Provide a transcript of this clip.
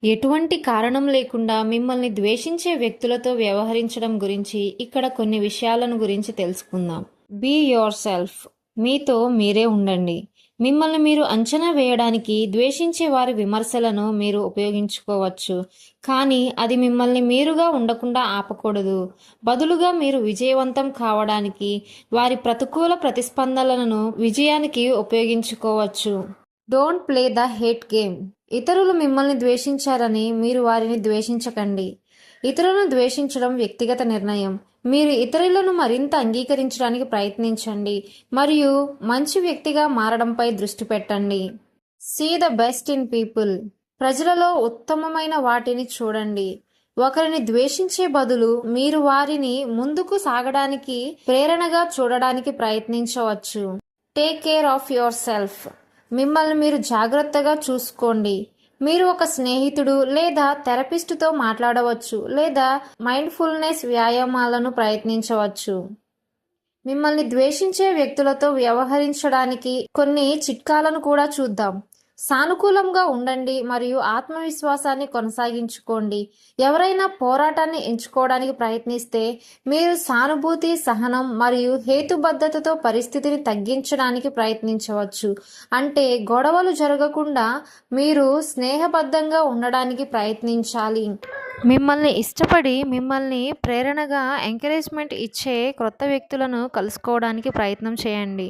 ఎటువంటి కారణం లేకుండా మిమ్మల్ని ద్వేషించే వ్యక్తులతో వ్యవహరించడం గురించి ఇక్కడ కొన్ని విషయాలను గురించి తెలుసుకుందాం. Be yourself. మీతో మీరే ఉండండి. మిమ్మల్ని మీరు అంచనా వేయడానికి ద్వేషించే వారి విమర్శలను మీరు ఉపయోగించుకోవచ్చు, కానీ అది మిమ్మల్ని మీరుగా ఉండకుండా ఆపకూడదు. బదులుగా మీరు విజయవంతం కావడానికి వారి ప్రతికూల ప్రతిస్పందనలను విజయానికి ఉపయోగించుకోవచ్చు. Don't play the hate game. ఇతరులు మిమ్మల్ని ద్వేషించారని మీరు వారిని ద్వేషించకండి. ఇతరులను ద్వేషించడం వ్యక్తిగత నిర్ణయం. మీరు ఇతరులను మరింత అంగీకరించడానికి ప్రయత్నించండి మరియు మంచి వ్యక్తిగా మారడంపై దృష్టి పెట్టండి. See the best in people. ప్రజలలో ఉత్తమమైన వాటిని చూడండి. ఒకరిని ద్వేషించే బదులు మీరు వారిని ముందుకు సాగడానికి ప్రేరణగా చూడడానికి ప్రయత్నించవచ్చు. Take care of your self. మిమ్మల్ని మీరు జాగ్రత్తగా చూసుకోండి. మీరు ఒక స్నేహితుడు లేదా థెరపిస్టుతో మాట్లాడవచ్చు లేదా మైండ్ఫుల్నెస్ వ్యాయామాలను ప్రయత్నించవచ్చు. మిమ్మల్ని ద్వేషించే వ్యక్తులతో వ్యవహరించడానికి కొన్ని చిట్కాలను కూడా చూద్దాం. సానుకూలంగా ఉండండి మరియు ఆత్మవిశ్వాసాన్ని కొనసాగించుకోండి. ఎవరైనా పోరాటాన్ని ఎంచుకోవడానికి ప్రయత్నిస్తే మీరు సానుభూతి, సహనం మరియు హేతుబద్ధతతో పరిస్థితిని తగ్గించడానికి ప్రయత్నించవచ్చు. అంటే గొడవలు జరగకుండా మీరు స్నేహబద్ధంగా ఉండడానికి ప్రయత్నించాలి. మిమ్మల్ని ఇష్టపడి మిమ్మల్ని ప్రేరణగా ఎంకరేజ్మెంట్ ఇచ్చే క్రొత్త వ్యక్తులను కలుసుకోవడానికి ప్రయత్నం చేయండి.